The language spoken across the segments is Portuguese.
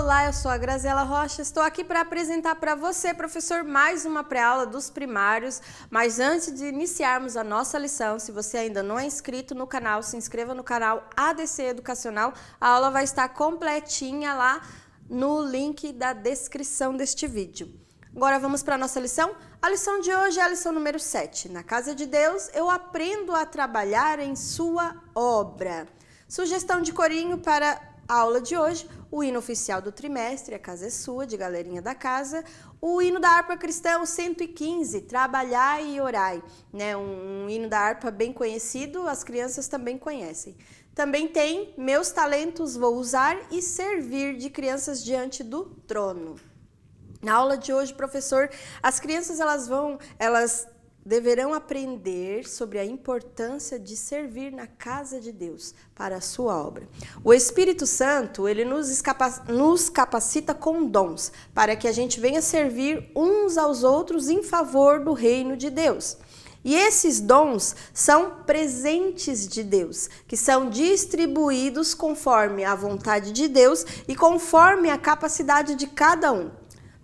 Olá, eu sou a Graziela Rocha, estou aqui para apresentar para você, professor, mais uma pré-aula dos primários, mas antes de iniciarmos a nossa lição, se você ainda não é inscrito no canal, se inscreva no canal ADC Educacional, a aula vai estar completinha lá no link da descrição deste vídeo. Agora vamos para a nossa lição? A lição de hoje é a lição número 7. Na casa de Deus, eu aprendo a trabalhar em sua obra. Sugestão de corinho para a aula de hoje, o hino oficial do trimestre, A Casa é Sua, de Galerinha da Casa, o hino da harpa cristã, o 115, Trabalhai e Orai, né? Um hino da harpa bem conhecido, as crianças também conhecem. Também tem Meus Talentos Vou Usar e Servir, de Crianças Diante do Trono. Na aula de hoje, professor, as crianças elas deverão aprender sobre a importância de servir na casa de Deus para a sua obra. O Espírito Santo, ele nos capacita com dons para que a gente venha servir uns aos outros em favor do reino de Deus. E esses dons são presentes de Deus, que são distribuídos conforme a vontade de Deus e conforme a capacidade de cada um.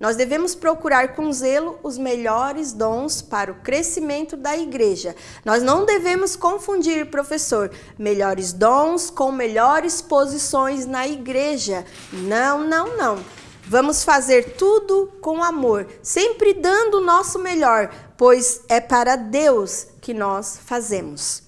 Nós devemos procurar com zelo os melhores dons para o crescimento da igreja. Nós não devemos confundir, professor, melhores dons com melhores posições na igreja. Não, não, não. Vamos fazer tudo com amor, sempre dando o nosso melhor, pois é para Deus que nós fazemos.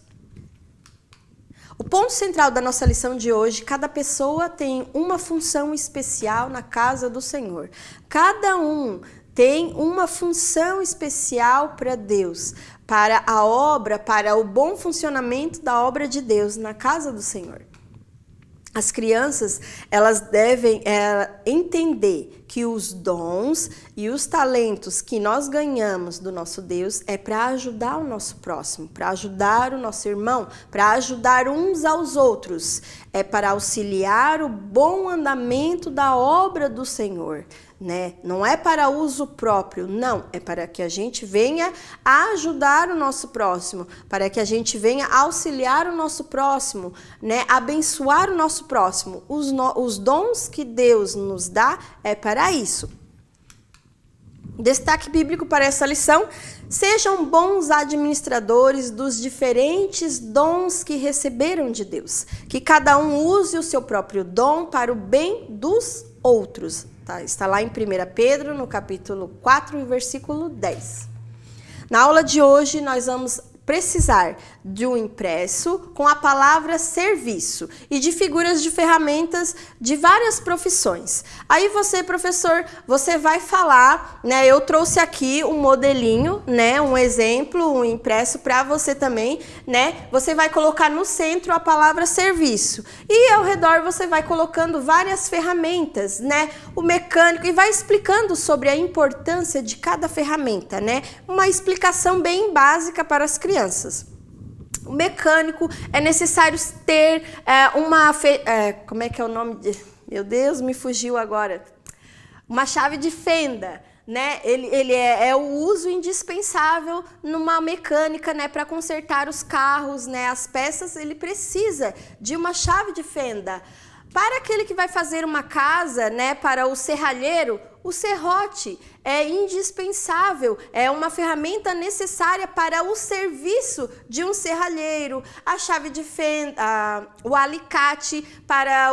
O ponto central da nossa lição de hoje, cada pessoa tem uma função especial na casa do Senhor. Cada um tem uma função especial para Deus, para a obra, para o bom funcionamento da obra de Deus na casa do Senhor. As crianças, elas devem entender que os dons e os talentos que nós ganhamos do nosso Deus é para ajudar o nosso próximo, para ajudar o nosso irmão, para ajudar uns aos outros. É para auxiliar o bom andamento da obra do Senhor, né? Não é para uso próprio, não. É para que a gente venha ajudar o nosso próximo, para que a gente venha auxiliar o nosso próximo, né? Abençoar o nosso próximo. Os dons que Deus nos dá é para isso. Destaque bíblico para essa lição: sejam bons administradores dos diferentes dons que receberam de Deus. Que cada um use o seu próprio dom para o bem dos outros. Tá? Está lá em 1 Pedro, no capítulo 4, e versículo 10. Na aula de hoje, nós vamos precisar de um impresso com a palavra serviço e de figuras de ferramentas de várias profissões. Aí você, professor, você vai falar, né? Eu trouxe aqui um modelinho, né? Um exemplo, um impresso para você também, né? Você vai colocar no centro a palavra serviço e ao redor você vai colocando várias ferramentas, né? O mecânico, e vai explicando sobre a importância de cada ferramenta, né? Uma explicação bem básica para as crianças. O mecânico, é necessário ter como é que é o nome? Meu Deus, me fugiu agora. Uma chave de fenda, né? Ele é o uso indispensável numa mecânica, né? Para consertar os carros, né? As peças, ele precisa de uma chave de fenda. Para aquele que vai fazer uma casa, né? Para o serralheiro, o serrote é indispensável, é uma ferramenta necessária para o serviço de um serralheiro. A chave de fenda, o alicate para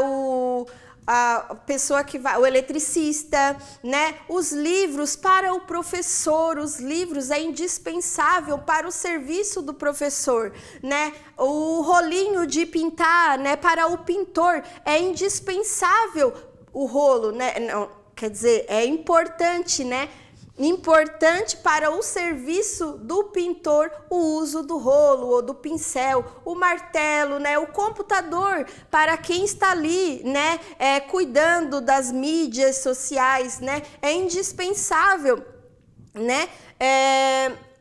a pessoa que vai, o eletricista, né? Os livros para o professor, os livros é indispensável para o serviço do professor, né? O rolinho de pintar, né? Para o pintor é indispensável o rolo, né? Não, quer dizer, é importante, né? Importante para o serviço do pintor o uso do rolo ou do pincel, o martelo, né? O computador para quem está ali, né? Cuidando das mídias sociais, né? É indispensável, né?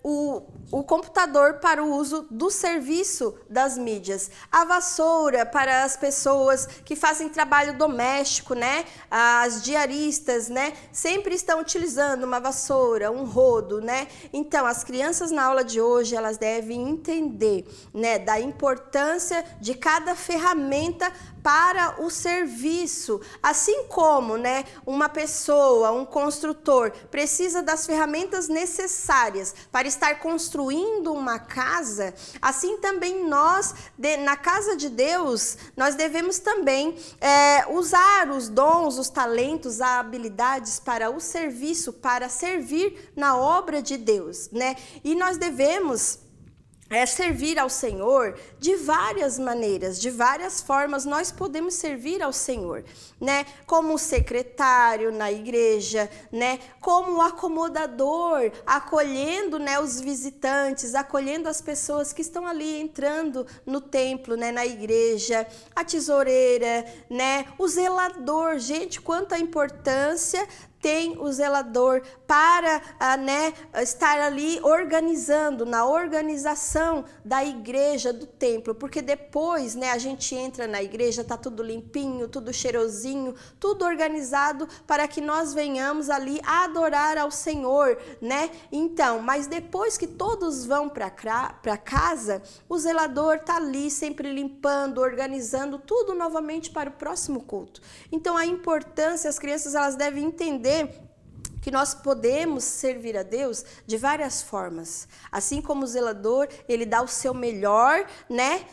o computador para o uso do serviço das mídias, a vassoura para as pessoas que fazem trabalho doméstico, né? As diaristas, né? Sempre estão utilizando uma vassoura, um rodo, né? Então, as crianças na aula de hoje, elas devem entender, né, da importância de cada ferramenta para o serviço, assim como, né, uma pessoa, um construtor precisa das ferramentas necessárias para estar construindo uma casa, assim também nós, na casa de Deus, nós devemos também usar os dons, os talentos, as habilidades para o serviço, para servir na obra de Deus, né? E nós devemos servir ao Senhor de várias maneiras, de várias formas nós podemos servir ao Senhor, né? Como secretário na igreja, né? Como acomodador, acolhendo, né, os visitantes, acolhendo as pessoas que estão ali entrando no templo, né, na igreja, a tesoureira, né? O zelador, gente, quanta importância tem o zelador para né, estar ali organizando, na organização da igreja, do templo, porque depois, né, a gente entra na igreja, tá tudo limpinho, tudo cheirosinho, tudo organizado para que nós venhamos ali adorar ao Senhor, né? Então, mas depois que todos vão para casa, o zelador tá ali sempre limpando, organizando tudo novamente para o próximo culto. Então, a importância, as crianças elas devem entender que nós podemos servir a Deus de várias formas. Assim como o zelador, ele dá o seu melhor, né?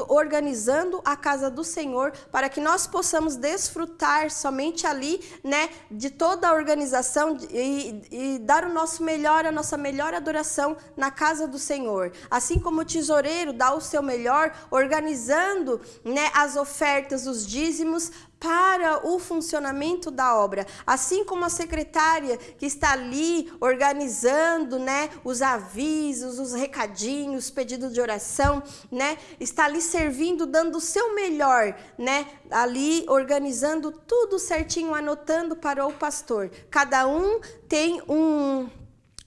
Organizando a casa do Senhor, para que nós possamos desfrutar somente ali, né? De toda a organização e dar o nosso melhor, a nossa melhor adoração na casa do Senhor. Assim como o tesoureiro dá o seu melhor, organizando, né, as ofertas, os dízimos, para o funcionamento da obra, assim como a secretária que está ali organizando, né, os avisos, os recadinhos, pedidos de oração, né, está ali servindo, dando o seu melhor, né, ali organizando tudo certinho, anotando para o pastor. Cada um tem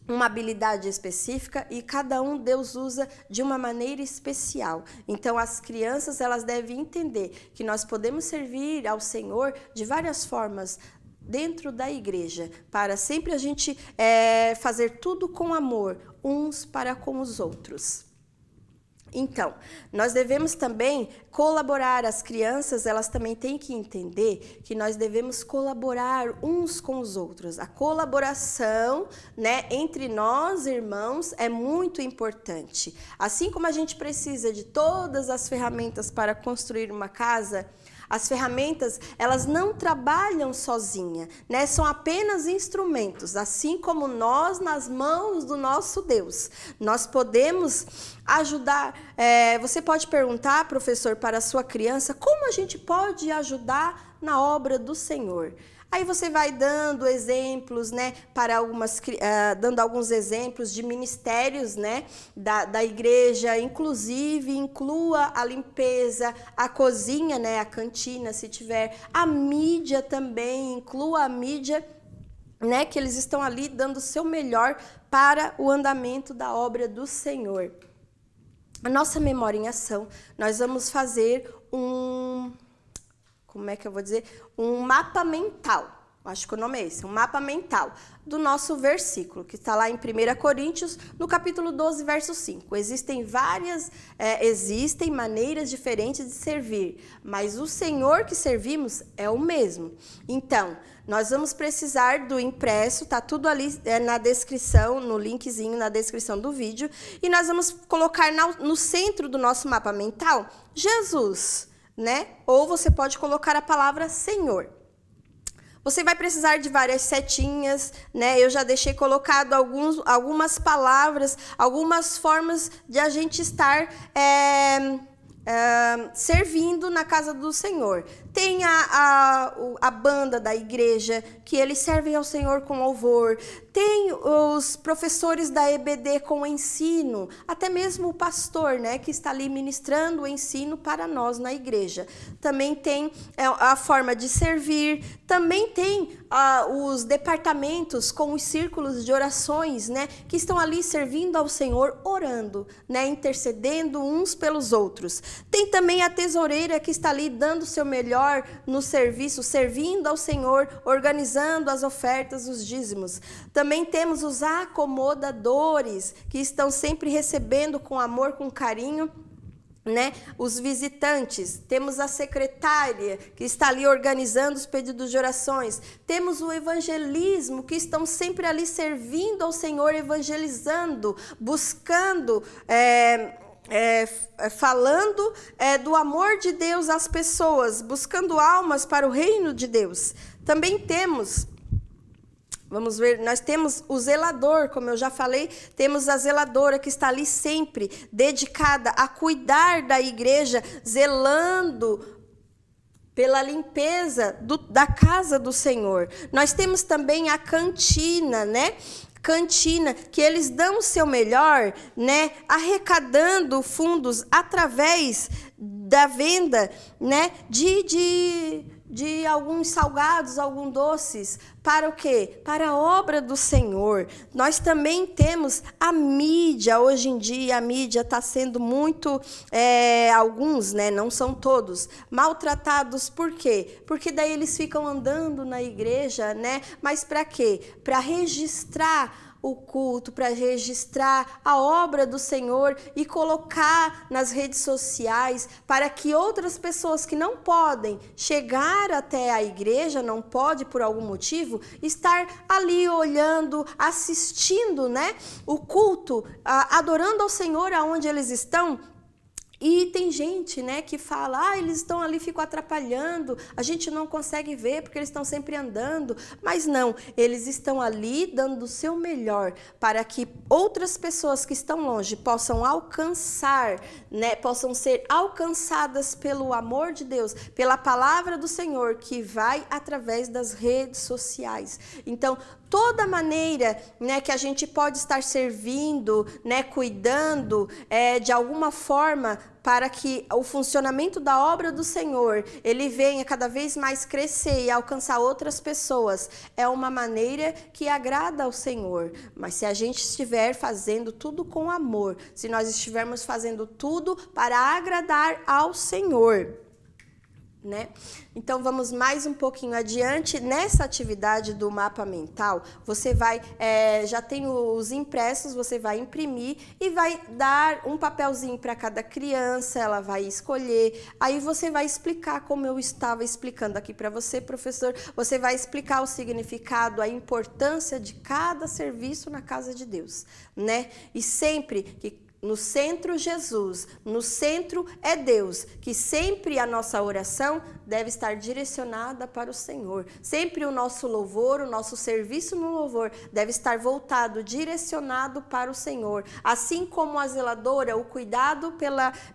uma habilidade específica e cada um Deus usa de uma maneira especial. Então, as crianças, elas devem entender que nós podemos servir ao Senhor de várias formas dentro da igreja, para sempre a gente fazer tudo com amor, uns para com os outros. Então, nós devemos também colaborar, as crianças, elas também têm que entender que nós devemos colaborar uns com os outros. A colaboração, né, entre nós, irmãos, é muito importante. Assim como a gente precisa de todas as ferramentas para construir uma casa, as ferramentas, elas não trabalham sozinha, né? São apenas instrumentos, assim como nós nas mãos do nosso Deus. Nós podemos ajudar. Você pode perguntar, professor, para a sua criança, como a gente pode ajudar na obra do Senhor? Aí você vai dando exemplos, né, para dando alguns exemplos de ministérios, né, da igreja, inclusive inclua a limpeza, a cozinha, né, a cantina, se tiver, a mídia também, inclua a mídia, né, que eles estão ali dando o seu melhor para o andamento da obra do Senhor. A nossa memória em ação, nós vamos fazer um mapa mental. Acho que o nome é esse, um mapa mental do nosso versículo, que está lá em 1 Coríntios, no capítulo 12, verso 5. Existem maneiras diferentes de servir, mas o Senhor que servimos é o mesmo. Então, nós vamos precisar do impresso, tá tudo ali na descrição, no linkzinho na descrição do vídeo, e nós vamos colocar no centro do nosso mapa mental, Jesus, né? Ou você pode colocar a palavra Senhor. Você vai precisar de várias setinhas, né? Eu já deixei colocado algumas palavras, algumas formas de a gente estar servindo na casa do Senhor. Tem a banda da igreja, que eles servem ao Senhor com louvor. Tem os professores da EBD com ensino, até mesmo o pastor, né, que está ali ministrando o ensino para nós na igreja. Também tem a forma de servir, também tem os departamentos com os círculos de orações, né, que estão ali servindo ao Senhor, orando, né, intercedendo uns pelos outros. Tem também a tesoureira que está ali dando o seu melhor no serviço, servindo ao Senhor, organizando as ofertas, os dízimos. Também temos os acomodadores, que estão sempre recebendo com amor, com carinho, né, os visitantes. Temos a secretária que está ali organizando os pedidos de orações. Temos o evangelismo, que estão sempre ali servindo ao Senhor, evangelizando, buscando, falando do amor de Deus às pessoas, buscando almas para o reino de Deus. Também temos, vamos ver, nós temos o zelador, como eu já falei, temos a zeladora que está ali sempre dedicada a cuidar da igreja, zelando pela limpeza da casa do Senhor. Nós temos também a cantina, né? Cantina, que eles dão o seu melhor, né? Arrecadando fundos através da venda, né? De alguns salgados, alguns doces, para o quê? Para a obra do Senhor. Nós também temos a mídia. Hoje em dia a mídia está sendo muito, alguns, né, não são todos, maltratados. Por quê? Porque daí eles ficam andando na igreja, né? Mas para quê? Para registrar o culto, para registrar a obra do Senhor e colocar nas redes sociais, para que outras pessoas que não podem chegar até a igreja, não pode por algum motivo, estar ali olhando, assistindo, né, o culto, adorando ao Senhor aonde eles estão. E tem gente, né, que fala, eles estão ali, ficam atrapalhando, a gente não consegue ver porque eles estão sempre andando. Mas não, eles estão ali dando o seu melhor para que outras pessoas que estão longe possam alcançar, né, possam ser alcançadas pelo amor de Deus, pela palavra do Senhor que vai através das redes sociais. Então, toda maneira, né, que a gente pode estar servindo, né, cuidando de alguma forma para que o funcionamento da obra do Senhor ele venha cada vez mais crescer e alcançar outras pessoas, é uma maneira que agrada ao Senhor. Mas se a gente estiver fazendo tudo com amor, se nós estivermos fazendo tudo para agradar ao Senhor, né? Então vamos mais um pouquinho adiante. Nessa atividade do mapa mental, você vai, já tem os impressos, você vai imprimir e vai dar um papelzinho para cada criança, ela vai escolher, aí você vai explicar, como eu estava explicando aqui para você, professor, você vai explicar o significado, a importância de cada serviço na casa de Deus, né? E sempre que no centro Jesus, no centro é Deus, que sempre a nossa oração deve estar direcionada para o Senhor. Sempre o nosso louvor, o nosso serviço no louvor deve estar voltado, direcionado para o Senhor. Assim como a zeladora, o cuidado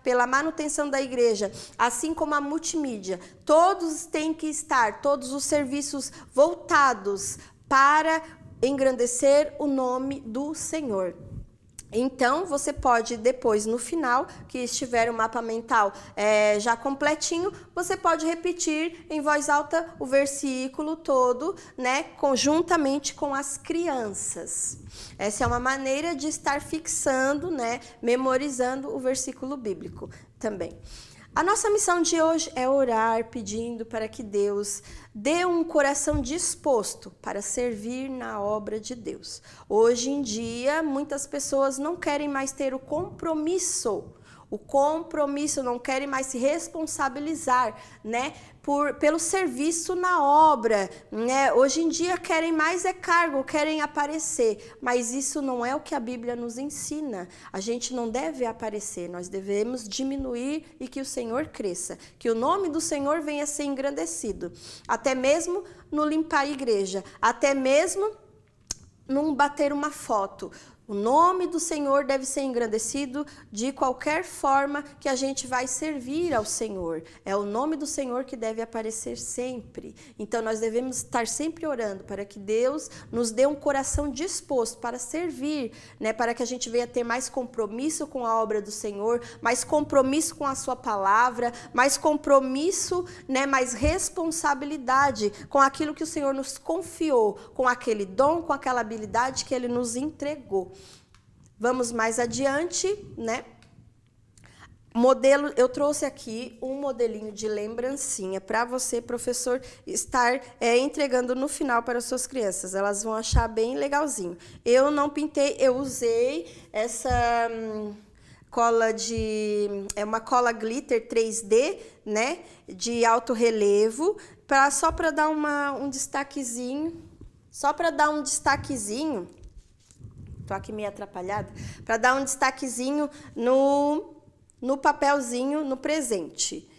pela manutenção da igreja, assim como a multimídia, todos têm que estar, todos os serviços voltados para engrandecer o nome do Senhor. Então, você pode depois, no final, que estiver o mapa mental já completinho, você pode repetir em voz alta o versículo todo, né, conjuntamente com as crianças. Essa é uma maneira de estar fixando, né, memorizando o versículo bíblico também. A nossa missão de hoje é orar pedindo para que Deus dê um coração disposto para servir na obra de Deus. Hoje em dia, muitas pessoas não querem mais ter o compromisso, não querem mais se responsabilizar, né, pelo serviço na obra, né? Hoje em dia querem mais cargo, querem aparecer, mas isso não é o que a Bíblia nos ensina. A gente não deve aparecer, nós devemos diminuir e que o Senhor cresça, que o nome do Senhor venha a ser engrandecido, até mesmo no limpar a igreja, até mesmo num bater uma foto. O nome do Senhor deve ser engrandecido de qualquer forma que a gente vai servir ao Senhor. É o nome do Senhor que deve aparecer sempre. Então, nós devemos estar sempre orando para que Deus nos dê um coração disposto para servir, né? Para que a gente venha ter mais compromisso com a obra do Senhor, mais compromisso com a sua palavra, mais compromisso, né? Mais responsabilidade com aquilo que o Senhor nos confiou, com aquele dom, com aquela habilidade que Ele nos entregou. Vamos mais adiante, né? Eu trouxe aqui um modelinho de lembrancinha para você, professor, estar entregando no final para as suas crianças. Elas vão achar bem legalzinho. Eu não pintei, eu usei essa cola uma cola glitter 3D, né? De alto relevo, só para dar um destaquezinho. Só para dar um destaquezinho. Tô aqui meio atrapalhada, para dar um destaquezinho no papelzinho, no presente.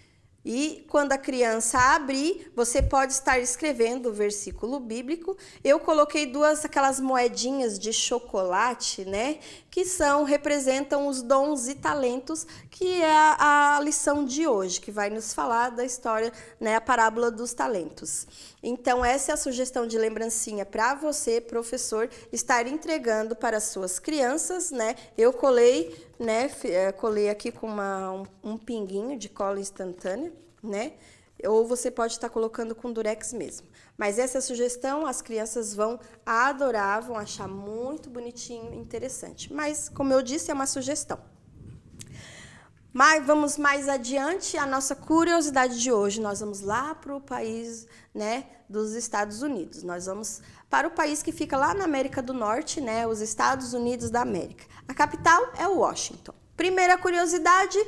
E quando a criança abrir, você pode estar escrevendo o versículo bíblico. Eu coloquei aquelas moedinhas de chocolate, né? Que representam os dons e talentos, que é a lição de hoje, que vai nos falar da história, né? A parábola dos talentos. Então, essa é a sugestão de lembrancinha para você, professor, estar entregando para as suas crianças, né? Eu colei, né? Colei aqui com um pinguinho de cola instantânea, né? Ou você pode estar colocando com durex mesmo. Mas essa sugestão as crianças vão adorar, vão achar muito bonitinho e interessante. Mas, como eu disse, é uma sugestão. Mas vamos mais adiante, a nossa curiosidade de hoje. Nós vamos lá para o país, né, dos Estados Unidos. Nós vamos para o país que fica lá na América do Norte, né, os Estados Unidos da América. A capital é Washington. Primeira curiosidade,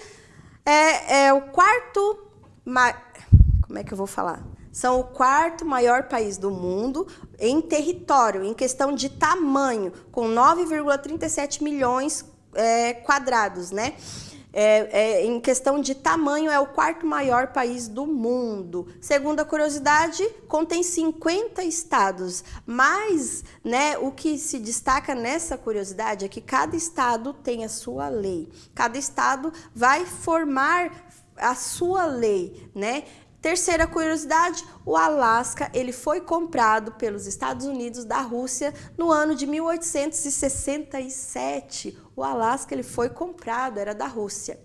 é o quarto... Como é que eu vou falar? São o quarto maior país do mundo em território, em questão de tamanho, com 9,37 milhões quadrados, né? Em questão de tamanho, é o quarto maior país do mundo. Segunda curiosidade, contém 50 estados. Mas, né, o que se destaca nessa curiosidade é que cada estado tem a sua lei. Cada estado vai formar a sua lei, né? Terceira curiosidade, o Alasca, ele foi comprado pelos Estados Unidos da Rússia no ano de 1867. O Alasca, ele foi comprado, era da Rússia.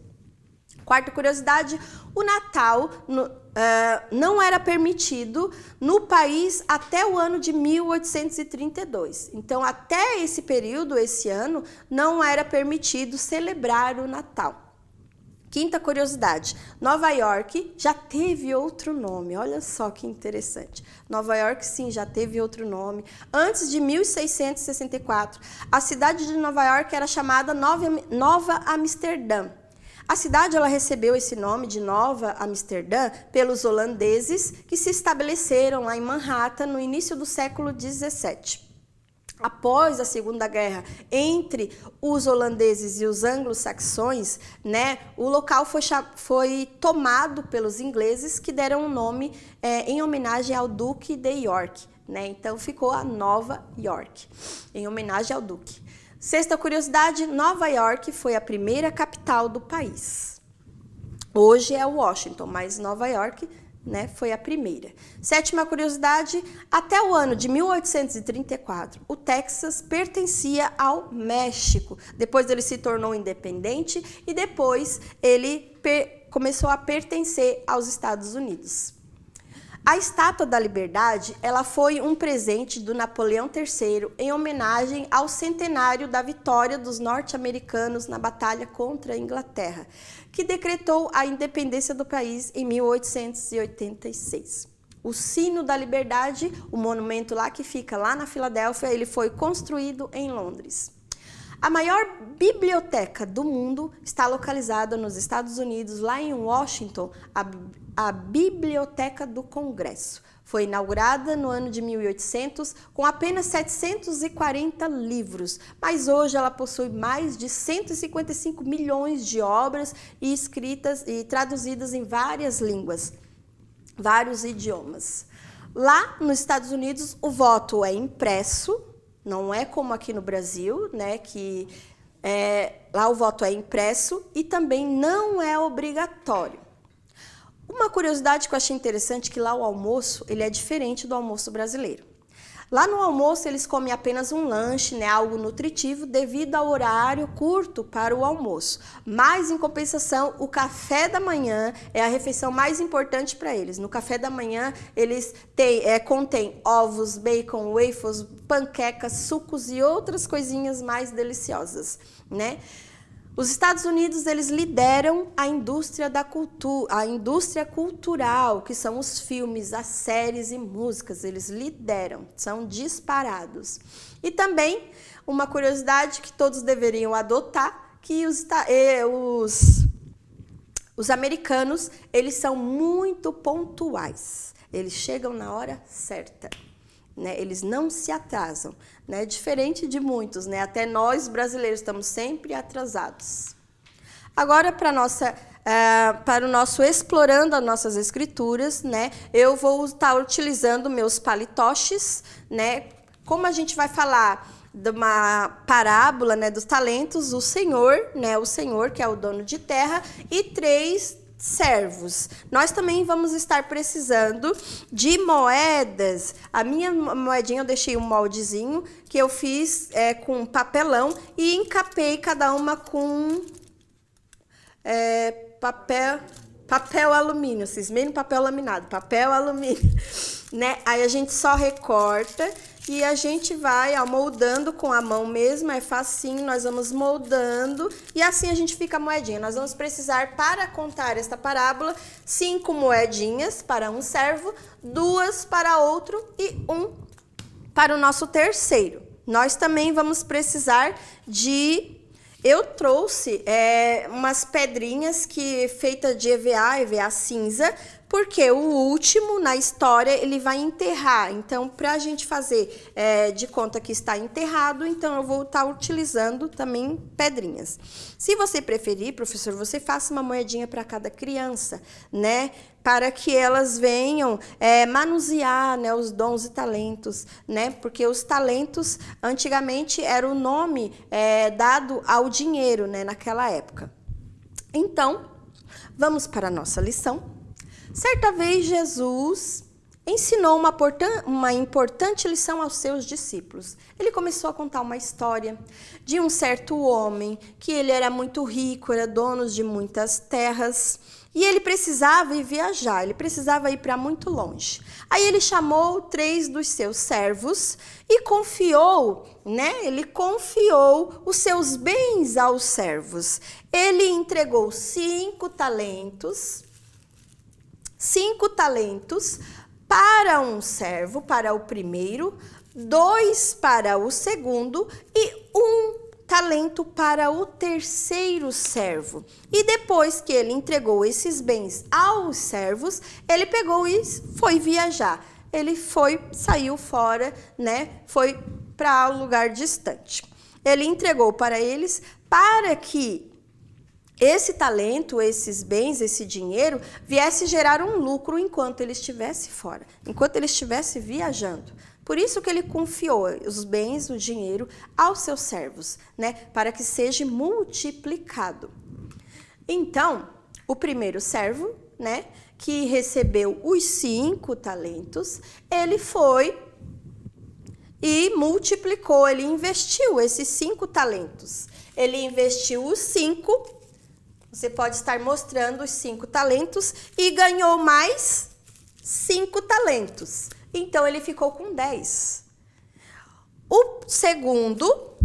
Quarta curiosidade, o Natal não era permitido no país até o ano de 1832. Então, até esse período, esse ano, não era permitido celebrar o Natal. Quinta curiosidade, Nova York já teve outro nome, olha só que interessante. Nova York, sim, já teve outro nome. Antes de 1664, a cidade de Nova York era chamada Nova Amsterdã. A cidade ela recebeu esse nome de Nova Amsterdã pelos holandeses que se estabeleceram lá em Manhattan no início do século XVII. Após a Segunda Guerra entre os holandeses e os anglo-saxões, né, o local foi tomado pelos ingleses, que deram um nome em homenagem ao Duque de York, né? Então ficou a Nova York, em homenagem ao Duque. Sexta curiosidade, Nova York foi a primeira capital do país. Hoje é Washington, mas Nova York, né, foi a primeira. Sétima curiosidade, até o ano de 1834, o Texas pertencia ao México. Depois ele se tornou independente e depois ele começou a pertencer aos Estados Unidos. A Estátua da Liberdade, ela foi um presente do Napoleão III em homenagem ao centenário da vitória dos norte-americanos na batalha contra a Inglaterra, que decretou a independência do país em 1886. O Sino da Liberdade, o monumento lá que fica lá na Filadélfia, ele foi construído em Londres. A maior biblioteca do mundo está localizada nos Estados Unidos, lá em Washington, a Biblioteca do Congresso. Foi inaugurada no ano de 1800 com apenas 740 livros, mas hoje ela possui mais de 155 milhões de obras e escritas e traduzidas em várias línguas, vários idiomas. Lá nos Estados Unidos, o voto é impresso, não é como aqui no Brasil, né, que lá o voto é impresso e também não é obrigatório. Uma curiosidade que eu achei interessante é que lá o almoço ele é diferente do almoço brasileiro. Lá no almoço eles comem apenas um lanche, né, algo nutritivo, devido ao horário curto para o almoço. Mas, em compensação, o café da manhã é a refeição mais importante para eles. No café da manhã eles contém ovos, bacon, waffles, panquecas, sucos e outras coisinhas mais deliciosas, né? Os Estados Unidos, eles lideram a indústria da cultura, a indústria cultural, que são os filmes, as séries e músicas, eles lideram, são disparados. E também, uma curiosidade que todos deveriam adotar, que os americanos, eles são muito pontuais, eles chegam na hora certa. Né, eles não se atrasam, né, diferente de muitos, né, até nós brasileiros estamos sempre atrasados. Agora, para o nosso Explorando as Nossas Escrituras, né, eu vou estar utilizando meus palitoches, né, como a gente vai falar de uma parábola, né, dos talentos, o Senhor, que é o dono de terra, e 3 servos. Nós também vamos estar precisando de moedas. A minha moedinha eu deixei um moldezinho que eu fiz com papelão e encapei cada uma com papel alumínio, cismei no papel laminado, papel alumínio, né? Aí a gente só recorta e a gente vai moldando com a mão mesmo, é facinho, nós vamos moldando e assim a gente fica a moedinha. Nós vamos precisar, para contar esta parábola, 5 moedinhas para um servo, 2 para outro e 1 para o nosso terceiro. Nós também vamos precisar de... Eu trouxe umas pedrinhas feita de EVA cinza, porque o último na história ele vai enterrar. Então, para a gente fazer de conta que está enterrado, então eu vou estar utilizando também pedrinhas. Se você preferir, professor, você faça uma moedinha para cada criança, né? Para que elas venham manusear, né, os dons e talentos, né? Porque os talentos, antigamente, era o nome dado ao dinheiro, né, naquela época. Então, vamos para a nossa lição. Certa vez, Jesus ensinou uma importante lição aos seus discípulos. Ele começou a contar uma história de um certo homem, que ele era muito rico, era dono de muitas terras, e ele precisava ir viajar, ele precisava ir para muito longe. Aí ele chamou 3 dos seus servos e confiou, né? Ele confiou os seus bens aos servos. Ele entregou 5 talentos para um servo, para o primeiro, 2 para o segundo e 1 talento para o terceiro servo. E depois que ele entregou esses bens aos servos, ele pegou e foi viajar. Ele saiu fora, né? Foi para um lugar distante. Ele entregou para eles para que esse talento, esses bens, esse dinheiro, viesse gerar um lucro enquanto ele estivesse fora, enquanto ele estivesse viajando. Por isso que ele confiou os bens, o dinheiro, aos seus servos, né, para que seja multiplicado. Então, o primeiro servo, né, que recebeu os 5 talentos, ele foi e multiplicou, ele investiu esses 5 talentos. Ele investiu os 5. Você pode estar mostrando os 5 talentos e ganhou mais 5 talentos. Então, ele ficou com 10. O segundo,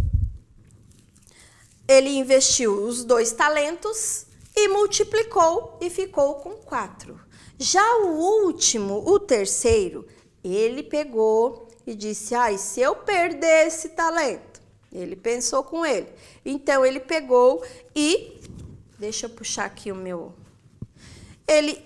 ele investiu os 2 talentos e multiplicou e ficou com 4. Já o último, o terceiro, ele pegou e disse, se eu perder esse talento? Ele pensou com ele. Então, ele pegou e... Deixa eu puxar aqui o meu... Ele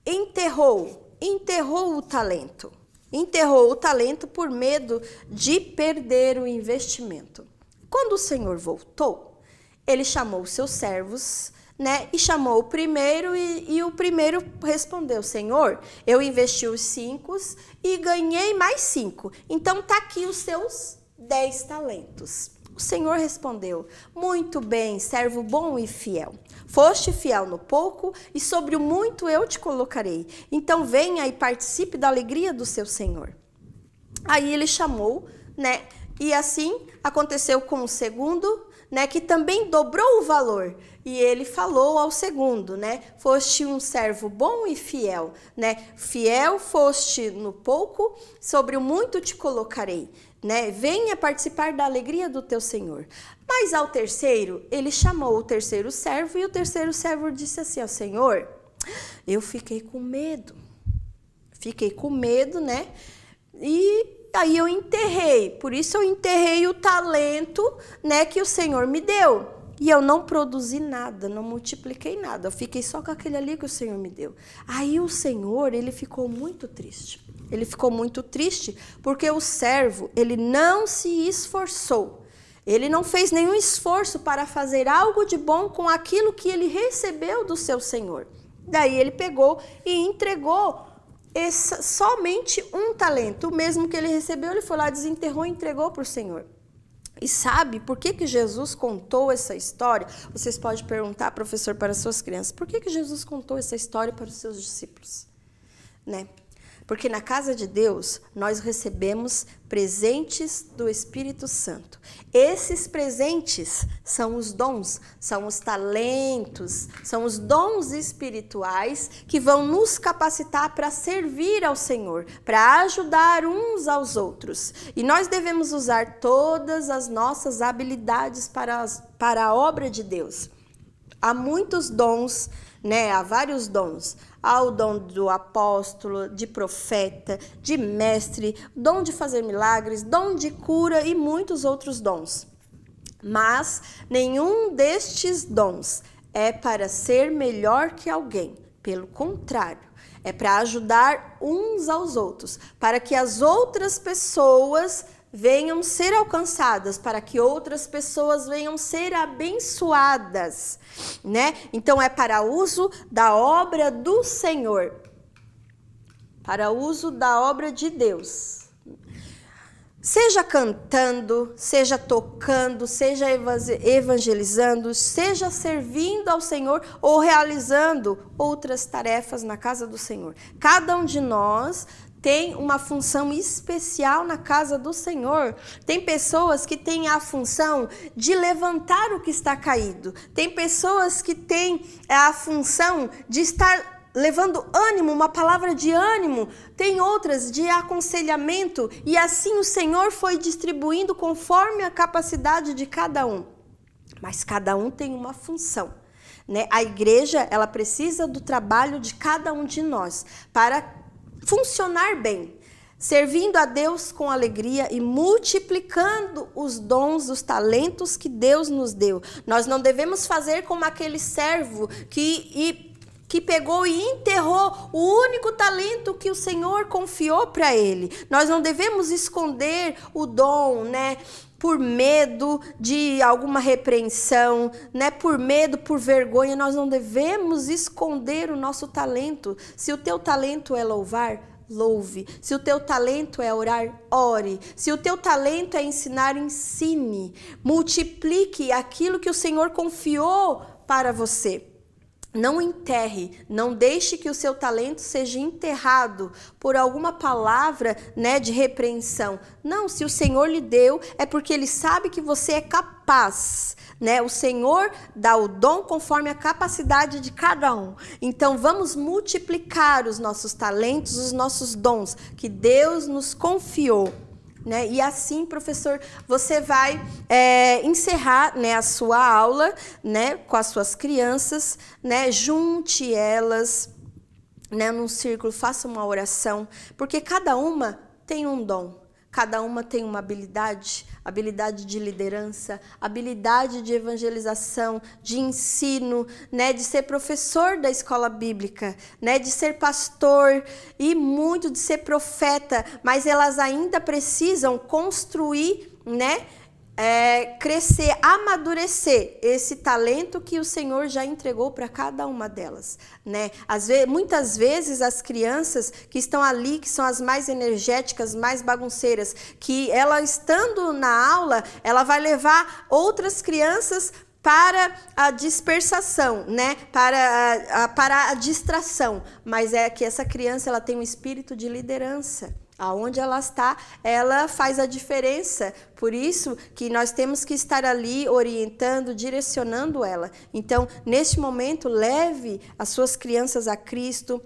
enterrou o talento. Enterrou o talento por medo de perder o investimento. Quando o Senhor voltou, ele chamou os seus servos, né? E chamou o primeiro e o primeiro respondeu, Senhor, eu investi os 5 e ganhei mais 5. Então, tá aqui os seus 10 talentos. O Senhor respondeu: muito bem, servo bom e fiel. Foste fiel no pouco, e sobre o muito eu te colocarei. Então venha e participe da alegria do seu Senhor. Aí ele chamou, né? E assim aconteceu com o segundo, né? Que também dobrou o valor. E ele falou ao segundo, né? Foste um servo bom e fiel, né? Fiel foste no pouco, sobre o muito te colocarei, né? Venha participar da alegria do teu Senhor. Mas ao terceiro, ele chamou o terceiro servo, e o terceiro servo disse assim ao Senhor: eu fiquei com medo, né? E aí eu enterrei, por isso eu enterrei o talento, né, que o Senhor me deu. E eu não produzi nada, não multipliquei nada. Eu fiquei só com aquele ali que o Senhor me deu. Aí o Senhor, ele ficou muito triste. Ele ficou muito triste porque o servo, ele não se esforçou. Ele não fez nenhum esforço para fazer algo de bom com aquilo que ele recebeu do seu Senhor. Daí ele pegou e entregou somente um talento. O mesmo que ele recebeu, ele foi lá, desenterrou e entregou para o Senhor. E sabe por que Jesus contou essa história? Vocês podem perguntar, professor, para suas crianças: por que Jesus contou essa história para os seus discípulos? Né? Porque na casa de Deus, nós recebemos presentes do Espírito Santo. Esses presentes são os dons, são os talentos, são os dons espirituais que vão nos capacitar para servir ao Senhor, para ajudar uns aos outros. E nós devemos usar todas as nossas habilidades para a obra de Deus. Há muitos dons, né? Há vários dons. Há o dom do apóstolo, de profeta, de mestre, dom de fazer milagres, dom de cura e muitos outros dons. Mas nenhum destes dons é para ser melhor que alguém. Pelo contrário, é para ajudar uns aos outros, para que as outras pessoas venham ser alcançadas, para que outras pessoas venham ser abençoadas, né? Então é para uso da obra do Senhor, para uso da obra de Deus. Seja cantando, seja tocando, seja evangelizando, seja servindo ao Senhor ou realizando outras tarefas na casa do Senhor. Cada um de nós tem uma função especial na casa do Senhor. Tem pessoas que têm a função de levantar o que está caído. Tem pessoas que têm a função de estar levando ânimo, uma palavra de ânimo. Tem outras de aconselhamento. E assim o Senhor foi distribuindo conforme a capacidade de cada um. Mas cada um tem uma função, né? A igreja, ela precisa do trabalho de cada um de nós para funcionar bem, servindo a Deus com alegria e multiplicando os dons, os talentos que Deus nos deu. Nós não devemos fazer como aquele servo que pegou e enterrou o único talento que o Senhor confiou para ele. Nós não devemos esconder o dom, né? Por medo de alguma repreensão, né? Por medo, por vergonha, nós não devemos esconder o nosso talento. Se o teu talento é louvar, louve. Se o teu talento é orar, ore. Se o teu talento é ensinar, ensine. Multiplique aquilo que o Senhor confiou para você. Não enterre, não deixe que o seu talento seja enterrado por alguma palavra, né, de repreensão. Não, se o Senhor lhe deu, é porque Ele sabe que você é capaz, né? O Senhor dá o dom conforme a capacidade de cada um. Então, vamos multiplicar os nossos talentos, os nossos dons que Deus nos confiou. Né? E assim, professor, você vai encerrar, né, a sua aula, né, com as suas crianças, né? Junte elas, né, num círculo, faça uma oração, porque cada uma tem um dom. Cada uma tem uma habilidade de liderança, habilidade de evangelização, de ensino, né, de ser professor da escola bíblica, né, de ser pastor e muito de ser profeta, mas elas ainda precisam construir, né, crescer, amadurecer esse talento que o Senhor já entregou para cada uma delas, né? Muitas vezes as crianças que estão ali, que são as mais energéticas, mais bagunceiras, que ela estando na aula, ela vai levar outras crianças para a dispersação, né? Para a distração, mas é que essa criança ela tem um espírito de liderança. Aonde ela está, ela faz a diferença. Por isso que nós temos que estar ali orientando, direcionando ela. Então, neste momento, leve as suas crianças a Cristo.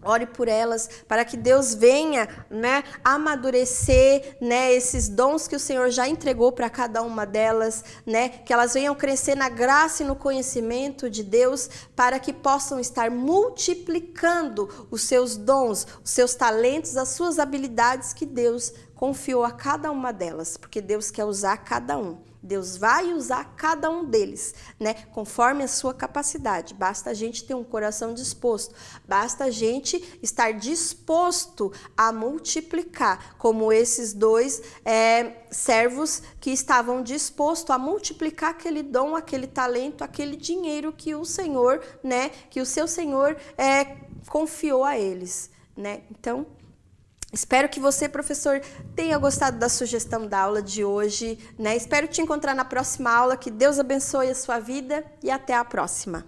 Ore por elas, para que Deus venha, né, amadurecer, né, esses dons que o Senhor já entregou para cada uma delas, né, que elas venham crescer na graça e no conhecimento de Deus, para que possam estar multiplicando os seus dons, os seus talentos, as suas habilidades que Deus confiou a cada uma delas, porque Deus quer usar cada um. Deus vai usar cada um deles, né? Conforme a sua capacidade. Basta a gente ter um coração disposto. Basta a gente estar disposto a multiplicar, como esses dois servos que estavam dispostos a multiplicar aquele dom, aquele talento, aquele dinheiro que o Senhor, né? Que o seu Senhor confiou a eles, né? Então, espero que você, professor, tenha gostado da sugestão da aula de hoje, né? Espero te encontrar na próxima aula. Que Deus abençoe a sua vida e até a próxima.